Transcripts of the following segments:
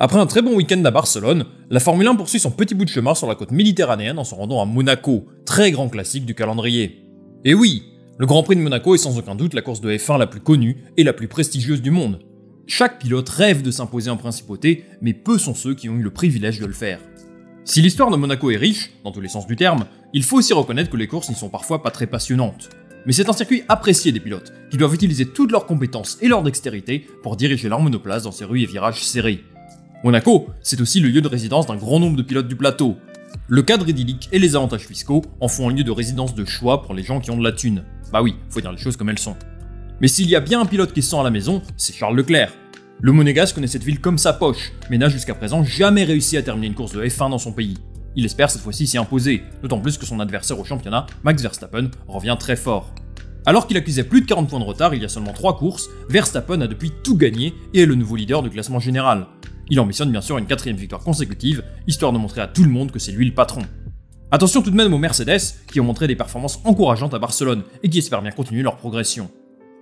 Après un très bon week-end à Barcelone, la Formule 1 poursuit son petit bout de chemin sur la côte méditerranéenne en se rendant à Monaco, très grand classique du calendrier. Et oui, le Grand Prix de Monaco est sans aucun doute la course de F1 la plus connue et la plus prestigieuse du monde. Chaque pilote rêve de s'imposer en principauté, mais peu sont ceux qui ont eu le privilège de le faire. Si l'histoire de Monaco est riche, dans tous les sens du terme, il faut aussi reconnaître que les courses n'y sont parfois pas très passionnantes. Mais c'est un circuit apprécié des pilotes, qui doivent utiliser toutes leurs compétences et leur dextérité pour diriger leur monoplace dans ces rues et virages serrés. Monaco, c'est aussi le lieu de résidence d'un grand nombre de pilotes du plateau. Le cadre idyllique et les avantages fiscaux en font un lieu de résidence de choix pour les gens qui ont de la thune. Bah oui, faut dire les choses comme elles sont. Mais s'il y a bien un pilote qui se sent à la maison, c'est Charles Leclerc. Le Monégasque connaît cette ville comme sa poche, mais n'a jusqu'à présent jamais réussi à terminer une course de F1 dans son pays. Il espère cette fois-ci s'y imposer, d'autant plus que son adversaire au championnat, Max Verstappen, revient très fort. Alors qu'il accusait plus de 40 points de retard il y a seulement 3 courses, Verstappen a depuis tout gagné et est le nouveau leader du classement général. Il ambitionne bien sûr une 4ème victoire consécutive, histoire de montrer à tout le monde que c'est lui le patron. Attention tout de même aux Mercedes, qui ont montré des performances encourageantes à Barcelone et qui espèrent bien continuer leur progression.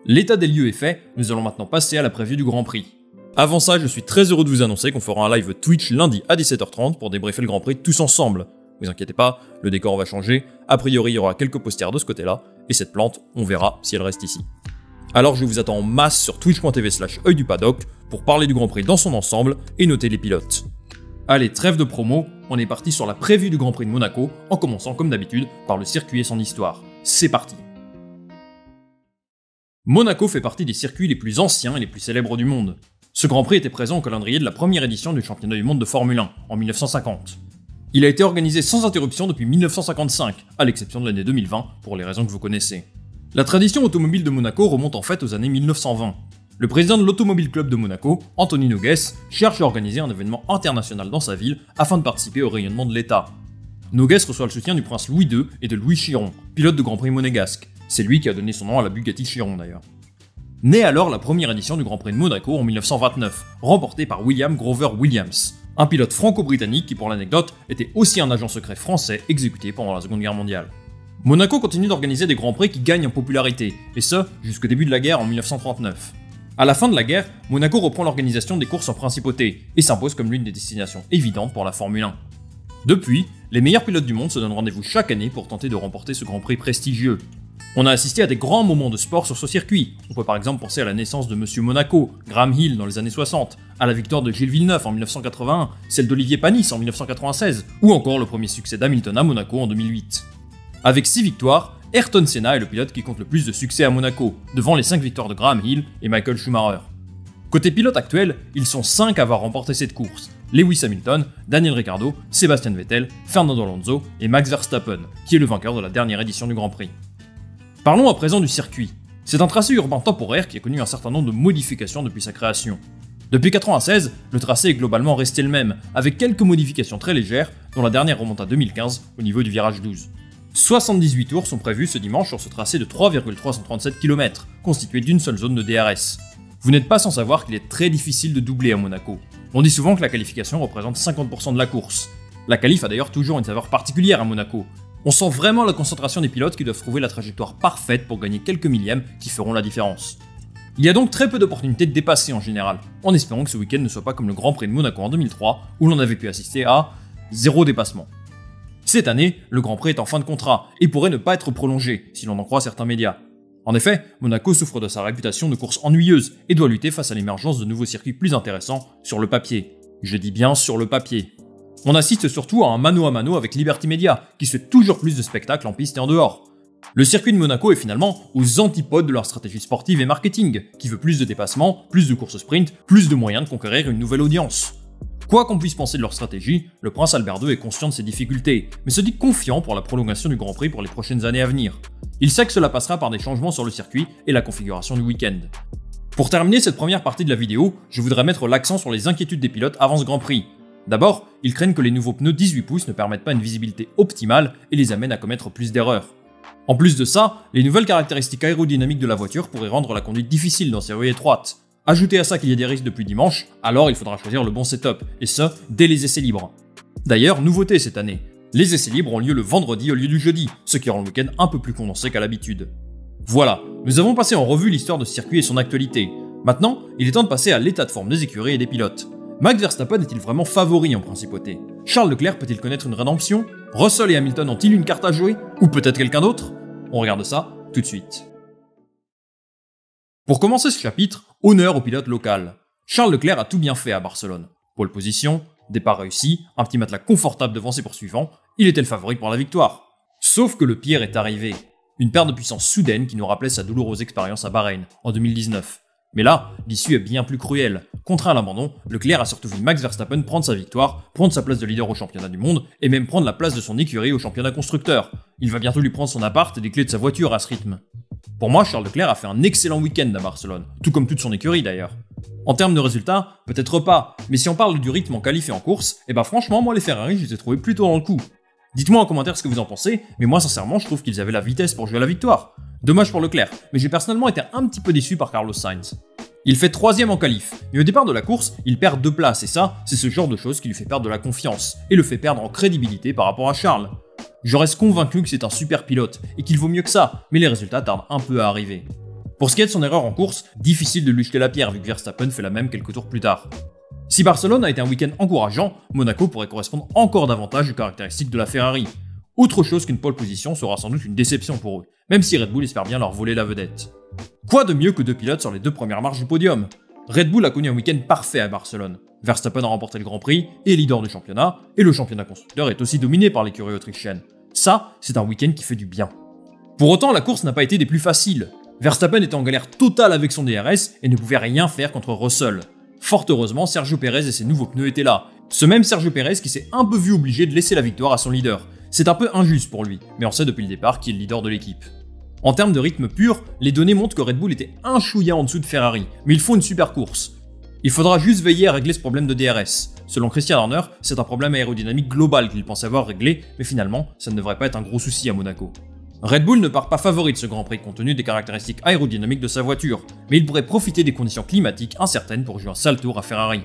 L'état des lieux est fait, nous allons maintenant passer à la preview du Grand Prix. Avant ça, je suis très heureux de vous annoncer qu'on fera un live Twitch lundi à 17h30 pour débriefer le Grand Prix tous ensemble. Vous inquiétez pas, le décor va changer, a priori il y aura quelques posters de ce côté-là, et cette plante, on verra si elle reste ici. Alors je vous attends en masse sur twitch.tv/œil du paddock pour parler du Grand Prix dans son ensemble et noter les pilotes. Allez, trêve de promo, on est parti sur la preview du Grand Prix de Monaco, en commençant comme d'habitude par le circuit et son histoire. C'est parti. Monaco fait partie des circuits les plus anciens et les plus célèbres du monde. Ce Grand Prix était présent au calendrier de la première édition du championnat du monde de Formule 1, en 1950. Il a été organisé sans interruption depuis 1955, à l'exception de l'année 2020, pour les raisons que vous connaissez. La tradition automobile de Monaco remonte en fait aux années 1920. Le président de l'Automobile Club de Monaco, Anthony Nogues, cherche à organiser un événement international dans sa ville afin de participer au rayonnement de l'État. Nogues reçoit le soutien du prince Louis II et de Louis Chiron, pilote de Grand Prix monégasque. C'est lui qui a donné son nom à la Bugatti Chiron d'ailleurs. Naît alors la première édition du Grand Prix de Monaco en 1929, remportée par William Grover Williams, un pilote franco-britannique qui, pour l'anecdote, était aussi un agent secret français exécuté pendant la Seconde Guerre mondiale. Monaco continue d'organiser des Grands Prix qui gagnent en popularité, et ce, jusqu'au début de la guerre en 1939. À la fin de la guerre, Monaco reprend l'organisation des courses en principauté, et s'impose comme l'une des destinations évidentes pour la Formule 1. Depuis, les meilleurs pilotes du monde se donnent rendez-vous chaque année pour tenter de remporter ce Grand Prix prestigieux. On a assisté à des grands moments de sport sur ce circuit. On peut par exemple penser à la naissance de Monsieur Monaco, Graham Hill dans les années 60, à la victoire de Gilles Villeneuve en 1981, celle d'Olivier Panis en 1996, ou encore le premier succès d'Hamilton à Monaco en 2008. Avec 6 victoires, Ayrton Senna est le pilote qui compte le plus de succès à Monaco, devant les 5 victoires de Graham Hill et Michael Schumacher. Côté pilote actuel, ils sont 5 à avoir remporté cette course. Lewis Hamilton, Daniel Ricciardo, Sebastian Vettel, Fernando Alonso et Max Verstappen, qui est le vainqueur de la dernière édition du Grand Prix. Parlons à présent du circuit. C'est un tracé urbain temporaire qui a connu un certain nombre de modifications depuis sa création. Depuis 1996, le tracé est globalement resté le même, avec quelques modifications très légères, dont la dernière remonte à 2015 au niveau du virage 12. 78 tours sont prévus ce dimanche sur ce tracé de 3,337 km, constitué d'une seule zone de DRS. Vous n'êtes pas sans savoir qu'il est très difficile de doubler à Monaco. On dit souvent que la qualification représente 50% de la course. La qualif a d'ailleurs toujours une saveur particulière à Monaco. On sent vraiment la concentration des pilotes qui doivent trouver la trajectoire parfaite pour gagner quelques millièmes qui feront la différence. Il y a donc très peu d'opportunités de dépasser en général, en espérant que ce week-end ne soit pas comme le Grand Prix de Monaco en 2003, où l'on avait pu assister à 0 dépassement. Cette année, le Grand Prix est en fin de contrat, et pourrait ne pas être prolongé, si l'on en croit certains médias. En effet, Monaco souffre de sa réputation de course ennuyeuse, et doit lutter face à l'émergence de nouveaux circuits plus intéressants sur le papier. Je dis bien sur le papier. On assiste surtout à un mano à mano avec Liberty Media, qui souhaite toujours plus de spectacles en piste et en dehors. Le circuit de Monaco est finalement aux antipodes de leur stratégie sportive et marketing, qui veut plus de dépassements, plus de courses sprint, plus de moyens de conquérir une nouvelle audience. Quoi qu'on puisse penser de leur stratégie, le prince Albert II est conscient de ses difficultés, mais se dit confiant pour la prolongation du Grand Prix pour les prochaines années à venir. Il sait que cela passera par des changements sur le circuit et la configuration du week-end. Pour terminer cette première partie de la vidéo, je voudrais mettre l'accent sur les inquiétudes des pilotes avant ce Grand Prix. D'abord, ils craignent que les nouveaux pneus 18 pouces ne permettent pas une visibilité optimale et les amènent à commettre plus d'erreurs. En plus de ça, les nouvelles caractéristiques aérodynamiques de la voiture pourraient rendre la conduite difficile dans ces rues étroites. Ajoutez à ça qu'il y a des risques depuis dimanche, alors il faudra choisir le bon setup, et ce, dès les essais libres. D'ailleurs, nouveauté cette année, les essais libres ont lieu le vendredi au lieu du jeudi, ce qui rend le week-end un peu plus condensé qu'à l'habitude. Voilà, nous avons passé en revue l'histoire de ce circuit et son actualité. Maintenant, il est temps de passer à l'état de forme des écuries et des pilotes. Max Verstappen est-il vraiment favori en principauté? Charles Leclerc peut-il connaître une rédemption? Russell et Hamilton ont-ils une carte à jouer? Ou peut-être quelqu'un d'autre? On regarde ça tout de suite. Pour commencer ce chapitre, honneur au pilote local. Charles Leclerc a tout bien fait à Barcelone. Pole position, départ réussi, un petit matelas confortable devant ses poursuivants, il était le favori pour la victoire. Sauf que le pire est arrivé. Une perte de puissance soudaine qui nous rappelait sa douloureuse expérience à Bahreïn, en 2019. Mais là, l'issue est bien plus cruelle. Contraint à l'abandon, Leclerc a surtout vu Max Verstappen prendre sa victoire, prendre sa place de leader au championnat du monde, et même prendre la place de son écurie au championnat constructeur. Il va bientôt lui prendre son appart et les clés de sa voiture à ce rythme. Pour moi, Charles Leclerc a fait un excellent week-end à Barcelone, tout comme toute son écurie d'ailleurs. En termes de résultats, peut-être pas, mais si on parle du rythme en qualif et en course, franchement, moi les Ferrari, je les ai trouvés plutôt dans le coup. Dites-moi en commentaire ce que vous en pensez, mais moi sincèrement, je trouve qu'ils avaient la vitesse pour jouer à la victoire. Dommage pour Leclerc, mais j'ai personnellement été un petit peu déçu par Carlos Sainz. Il fait 3ème en qualif, mais au départ de la course, il perd 2 places et ça, c'est ce genre de choses qui lui fait perdre de la confiance et le fait perdre en crédibilité par rapport à Charles. Je reste convaincu que c'est un super pilote et qu'il vaut mieux que ça, mais les résultats tardent un peu à arriver. Pour ce qui est de son erreur en course, difficile de lui jeter la pierre vu que Verstappen fait la même quelques tours plus tard. Si Barcelone a été un week-end encourageant, Monaco pourrait correspondre encore davantage aux caractéristiques de la Ferrari. Autre chose qu'une pole position sera sans doute une déception pour eux, même si Red Bull espère bien leur voler la vedette. Quoi de mieux que 2 pilotes sur les 2 premières marches du podium? Red Bull a connu un week-end parfait à Barcelone. Verstappen a remporté le Grand Prix, est leader du championnat, et le championnat constructeur est aussi dominé par l'écurie autrichienne. Ça, c'est un week-end qui fait du bien. Pour autant, la course n'a pas été des plus faciles. Verstappen était en galère totale avec son DRS et ne pouvait rien faire contre Russell. Fort heureusement, Sergio Pérez et ses nouveaux pneus étaient là. Ce même Sergio Pérez qui s'est un peu vu obligé de laisser la victoire à son leader. C'est un peu injuste pour lui, mais on sait depuis le départ qu'il est le leader de l'équipe. En termes de rythme pur, les données montrent que Red Bull était un chouïa en dessous de Ferrari, mais il faut une super course. Il faudra juste veiller à régler ce problème de DRS. Selon Christian Horner, c'est un problème aérodynamique global qu'il pensait avoir réglé, mais finalement, ça ne devrait pas être un gros souci à Monaco. Red Bull ne part pas favori de ce Grand Prix compte tenu des caractéristiques aérodynamiques de sa voiture, mais il pourrait profiter des conditions climatiques incertaines pour jouer un sale tour à Ferrari.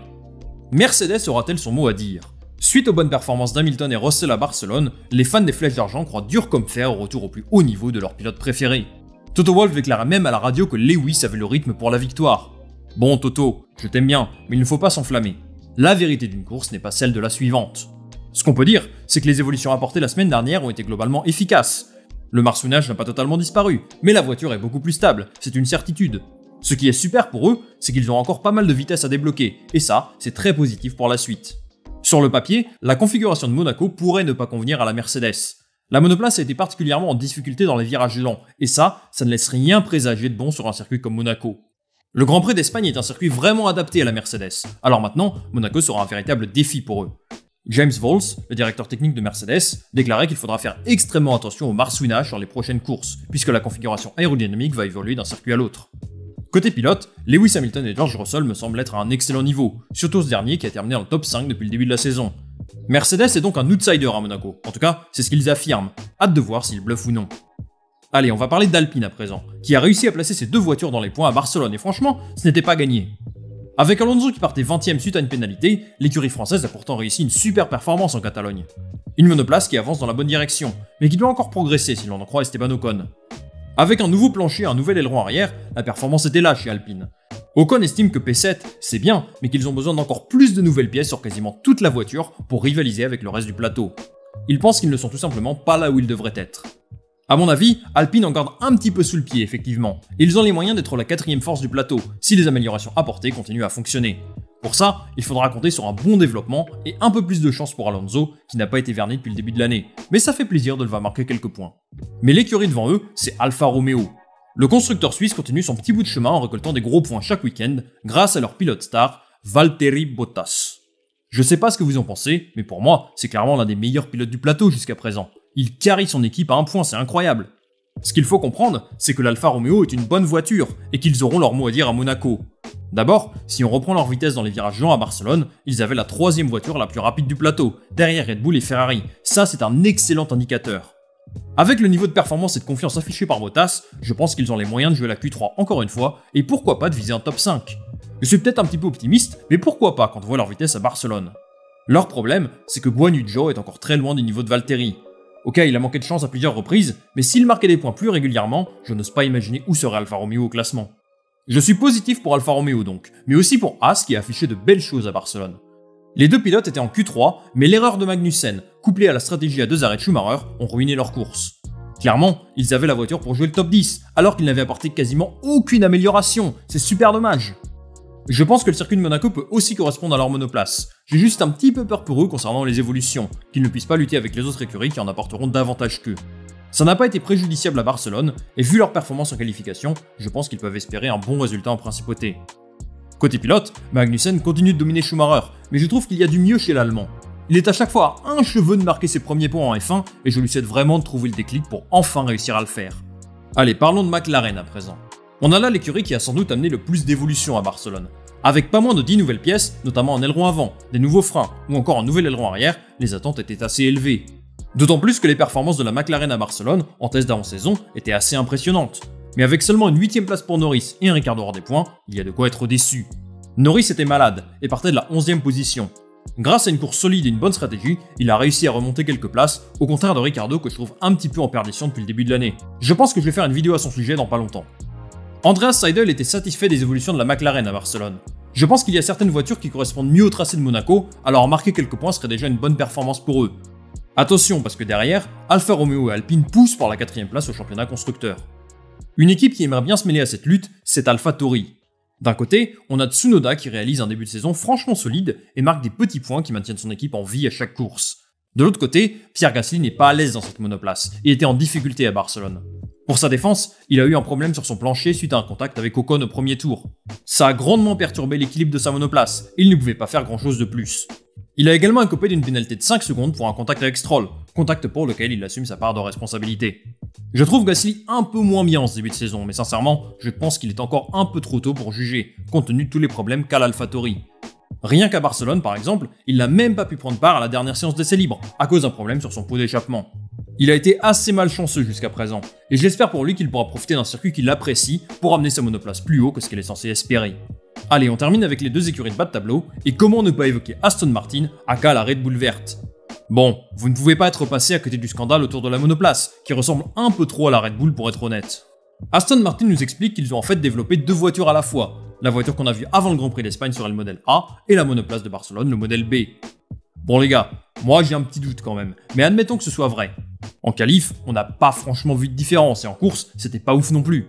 Mercedes aura-t-elle son mot à dire? Suite aux bonnes performances d'Hamilton et Russell à Barcelone, les fans des Flèches d'Argent croient dur comme fer au retour au plus haut niveau de leur pilote préféré. Toto Wolff déclara même à la radio que Lewis avait le rythme pour la victoire. Bon Toto, je t'aime bien, mais il ne faut pas s'enflammer. La vérité d'une course n'est pas celle de la suivante. Ce qu'on peut dire, c'est que les évolutions apportées la semaine dernière ont été globalement efficaces. Le marsouinage n'a pas totalement disparu, mais la voiture est beaucoup plus stable, c'est une certitude. Ce qui est super pour eux, c'est qu'ils ont encore pas mal de vitesse à débloquer, et ça, c'est très positif pour la suite. Sur le papier, la configuration de Monaco pourrait ne pas convenir à la Mercedes. La monoplace a été particulièrement en difficulté dans les virages lents, et ça ne laisse rien présager de bon sur un circuit comme Monaco. Le Grand Prix d'Espagne est un circuit vraiment adapté à la Mercedes, alors maintenant, Monaco sera un véritable défi pour eux. James Valls, le directeur technique de Mercedes, déclarait qu'il faudra faire extrêmement attention au marsouinage sur les prochaines courses, puisque la configuration aérodynamique va évoluer d'un circuit à l'autre. Côté pilote, Lewis Hamilton et George Russell me semblent être à un excellent niveau, surtout ce dernier qui a terminé dans le top 5 depuis le début de la saison. Mercedes est donc un outsider à Monaco, en tout cas c'est ce qu'ils affirment, hâte de voir s'ils bluffent ou non. Allez, on va parler d'Alpine à présent, qui a réussi à placer ses 2 voitures dans les points à Barcelone et franchement, ce n'était pas gagné. Avec Alonso qui partait 20ème suite à une pénalité, l'écurie française a pourtant réussi une super performance en Catalogne. Une monoplace qui avance dans la bonne direction, mais qui doit encore progresser si l'on en croit Esteban Ocon. Avec un nouveau plancher et un nouvel aileron arrière, la performance était là chez Alpine. Ocon estime que P7, c'est bien, mais qu'ils ont besoin d'encore plus de nouvelles pièces sur quasiment toute la voiture pour rivaliser avec le reste du plateau. Il pense qu'ils ne sont tout simplement pas là où ils devraient être. A mon avis, Alpine en garde un petit peu sous le pied, effectivement, et ils ont les moyens d'être la 4ème force du plateau, si les améliorations apportées continuent à fonctionner. Pour ça, il faudra compter sur un bon développement et un peu plus de chance pour Alonso, qui n'a pas été verni depuis le début de l'année, mais ça fait plaisir de le voir marquer quelques points. Mais l'écurie devant eux, c'est Alfa Romeo. Le constructeur suisse continue son petit bout de chemin en récoltant des gros points chaque week-end, grâce à leur pilote star, Valtteri Bottas. Je sais pas ce que vous en pensez, mais pour moi, c'est clairement l'un des meilleurs pilotes du plateau jusqu'à présent. Il carry son équipe à un point, c'est incroyable. Ce qu'il faut comprendre, c'est que l'Alfa Romeo est une bonne voiture et qu'ils auront leur mot à dire à Monaco. D'abord, si on reprend leur vitesse dans les virages lents à Barcelone, ils avaient la 3ème voiture la plus rapide du plateau, derrière Red Bull et Ferrari. Ça, c'est un excellent indicateur. Avec le niveau de performance et de confiance affiché par Bottas, je pense qu'ils ont les moyens de jouer la Q3 encore une fois, et pourquoi pas de viser un top 5. Je suis peut-être un petit peu optimiste, mais pourquoi pas quand on voit leur vitesse à Barcelone. Leur problème, c'est que Guan Yu Zhou est encore très loin du niveau de Valtteri. Ok, il a manqué de chance à plusieurs reprises, mais s'il marquait des points plus régulièrement, je n'ose pas imaginer où serait Alfa Romeo au classement. Je suis positif pour Alfa Romeo donc, mais aussi pour Haas qui a affiché de belles choses à Barcelone. Les deux pilotes étaient en Q3, mais l'erreur de Magnussen, couplée à la stratégie à 2 arrêts de Schumacher, ont ruiné leur course. Clairement, ils avaient la voiture pour jouer le top 10, alors qu'ils n'avaient apporté quasiment aucune amélioration, c'est super dommage. Je pense que le circuit de Monaco peut aussi correspondre à leur monoplace. J'ai juste un petit peu peur pour eux concernant les évolutions, qu'ils ne puissent pas lutter avec les autres écuries qui en apporteront davantage qu'eux. Ça n'a pas été préjudiciable à Barcelone, et vu leur performance en qualification, je pense qu'ils peuvent espérer un bon résultat en principauté. Côté pilote, Magnussen continue de dominer Schumacher, mais je trouve qu'il y a du mieux chez l'Allemand. Il est à chaque fois à un cheveu de marquer ses premiers points en F1, et je lui souhaite vraiment de trouver le déclic pour enfin réussir à le faire. Allez, parlons de McLaren à présent. On a là l'écurie qui a sans doute amené le plus d'évolution à Barcelone. Avec pas moins de 10 nouvelles pièces, notamment un aileron avant, des nouveaux freins, ou encore un nouvel aileron arrière, les attentes étaient assez élevées. D'autant plus que les performances de la McLaren à Barcelone, en test d'avant-saison, étaient assez impressionnantes. Mais avec seulement une 8ème place pour Norris et un Ricciardo hors des points, il y a de quoi être déçu. Norris était malade et partait de la 11ème position. Grâce à une course solide et une bonne stratégie, il a réussi à remonter quelques places, au contraire de Ricciardo que je trouve un petit peu en perdition depuis le début de l'année. Je pense que je vais faire une vidéo à son sujet dans pas longtemps. Andreas Seidl était satisfait des évolutions de la McLaren à Barcelone. Je pense qu'il y a certaines voitures qui correspondent mieux au tracé de Monaco, alors marquer quelques points serait déjà une bonne performance pour eux. Attention parce que derrière, Alfa Romeo et Alpine poussent pour la 4ème place au championnat constructeur. Une équipe qui aimerait bien se mêler à cette lutte, c'est AlphaTauri. D'un côté, on a Tsunoda qui réalise un début de saison franchement solide et marque des petits points qui maintiennent son équipe en vie à chaque course. De l'autre côté, Pierre Gasly n'est pas à l'aise dans cette monoplace et était en difficulté à Barcelone. Pour sa défense, il a eu un problème sur son plancher suite à un contact avec Ocon au premier tour. Ça a grandement perturbé l'équilibre de sa monoplace et il ne pouvait pas faire grand chose de plus. Il a également écopé d'une pénalité de 5 secondes pour un contact avec Stroll, contact pour lequel il assume sa part de responsabilité. Je trouve Gasly un peu moins bien en ce début de saison, mais sincèrement, je pense qu'il est encore un peu trop tôt pour juger, compte tenu de tous les problèmes qu'a l'AlphaTauri. Rien qu'à Barcelone par exemple, il n'a même pas pu prendre part à la dernière séance d'essai libre, à cause d'un problème sur son pot d'échappement. Il a été assez malchanceux jusqu'à présent, et j'espère pour lui qu'il pourra profiter d'un circuit qu'il apprécie pour amener sa monoplace plus haut que ce qu'elle est censée espérer. Allez, on termine avec les deux écuries de bas de tableau, et comment ne pas évoquer Aston Martin, aka la Red Bull verte. Bon, vous ne pouvez pas être passé à côté du scandale autour de la monoplace, qui ressemble un peu trop à la Red Bull pour être honnête. Aston Martin nous explique qu'ils ont en fait développé deux voitures à la fois, la voiture qu'on a vue avant le Grand Prix d'Espagne serait le modèle A, et la monoplace de Barcelone le modèle B. Bon les gars, moi j'ai un petit doute quand même, mais admettons que ce soit vrai. En qualif, on n'a pas franchement vu de différence, et en course, c'était pas ouf non plus.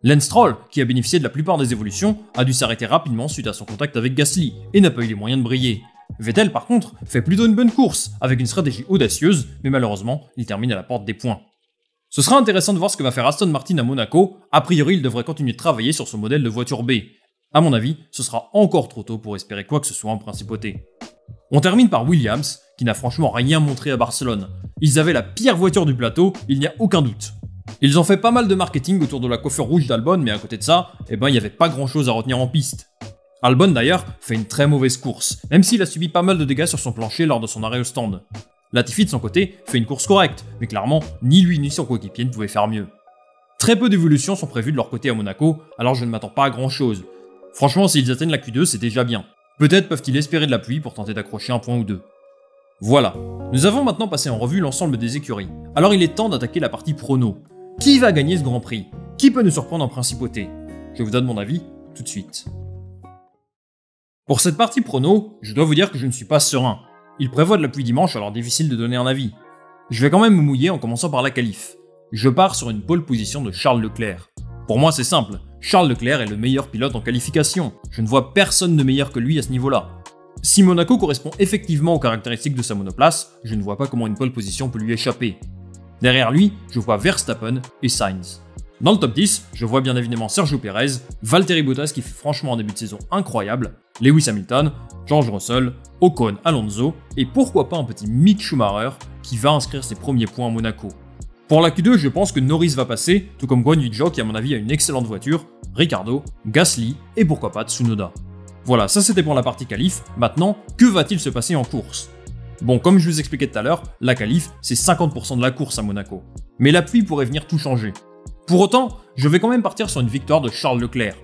Lance Stroll, qui a bénéficié de la plupart des évolutions, a dû s'arrêter rapidement suite à son contact avec Gasly, et n'a pas eu les moyens de briller. Vettel par contre, fait plutôt une bonne course, avec une stratégie audacieuse, mais malheureusement, il termine à la porte des points. Ce sera intéressant de voir ce que va faire Aston Martin à Monaco, a priori il devrait continuer de travailler sur son modèle de voiture B. A mon avis, ce sera encore trop tôt pour espérer quoi que ce soit en principauté. On termine par Williams, qui n'a franchement rien montré à Barcelone. Ils avaient la pire voiture du plateau, il n'y a aucun doute. Ils ont fait pas mal de marketing autour de la coiffure rouge d'Albon, mais à côté de ça, il n'y avait pas grand chose à retenir en piste. Albon d'ailleurs fait une très mauvaise course, même s'il a subi pas mal de dégâts sur son plancher lors de son arrêt au stand. Latifi de son côté fait une course correcte, mais clairement, ni lui ni son coéquipier ne pouvaient faire mieux. Très peu d'évolutions sont prévues de leur côté à Monaco, alors je ne m'attends pas à grand chose. Franchement, s'ils atteignent la Q2, c'est déjà bien. Peut-être peuvent-ils espérer de la pluie pour tenter d'accrocher un point ou deux. Voilà, nous avons maintenant passé en revue l'ensemble des écuries, alors il est temps d'attaquer la partie prono. Qui va gagner ce Grand Prix? Qui peut nous surprendre en principauté? Je vous donne mon avis tout de suite. Pour cette partie prono, je dois vous dire que je ne suis pas serein. Il prévoit de la pluie dimanche, alors difficile de donner un avis. Je vais quand même me mouiller en commençant par la qualif. Je pars sur une pole position de Charles Leclerc. Pour moi c'est simple, Charles Leclerc est le meilleur pilote en qualification. Je ne vois personne de meilleur que lui à ce niveau-là. Si Monaco correspond effectivement aux caractéristiques de sa monoplace, je ne vois pas comment une pole position peut lui échapper. Derrière lui, je vois Verstappen et Sainz. Dans le top 10, je vois bien évidemment Sergio Pérez, Valtteri Bottas qui fait franchement un début de saison incroyable, Lewis Hamilton, George Russell, Ocon, Alonso et pourquoi pas un petit Mick Schumacher qui va inscrire ses premiers points à Monaco. Pour la Q2, je pense que Norris va passer, tout comme Guan Yu Zhou qui à mon avis a une excellente voiture, Ricciardo, Gasly et pourquoi pas Tsunoda. Voilà, ça c'était pour la partie qualif, maintenant, que va-t-il se passer en course? Bon, comme je vous expliquais tout à l'heure, la qualif c'est 50% de la course à Monaco. Mais la pluie pourrait venir tout changer. Pour autant, je vais quand même partir sur une victoire de Charles Leclerc.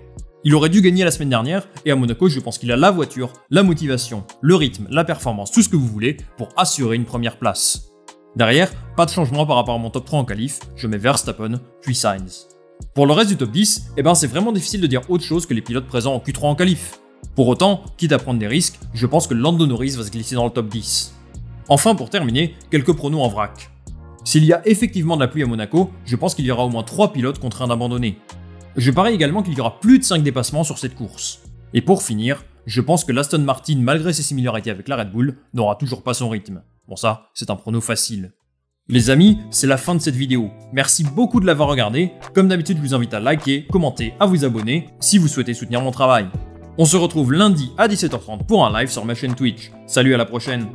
Il aurait dû gagner la semaine dernière, et à Monaco, je pense qu'il a la voiture, la motivation, le rythme, la performance, tout ce que vous voulez, pour assurer une première place. Derrière, pas de changement par rapport à mon top 3 en qualif, je mets Verstappen, puis Sainz. Pour le reste du top 10, c'est vraiment difficile de dire autre chose que les pilotes présents en Q3 en qualif. Pour autant, quitte à prendre des risques, je pense que Lando Norris va se glisser dans le top 10. Enfin, pour terminer, quelques pronos en vrac. S'il y a effectivement de la pluie à Monaco, je pense qu'il y aura au moins 3 pilotes contraints d'abandonner. Je parie également qu'il y aura plus de 5 dépassements sur cette course. Et pour finir, je pense que l'Aston Martin, malgré ses similarités avec la Red Bull, n'aura toujours pas son rythme. Bon ça, c'est un prono facile. Les amis, c'est la fin de cette vidéo. Merci beaucoup de l'avoir regardé. Comme d'habitude, je vous invite à liker, commenter, à vous abonner si vous souhaitez soutenir mon travail. On se retrouve lundi à 17h30 pour un live sur ma chaîne Twitch. Salut, à la prochaine.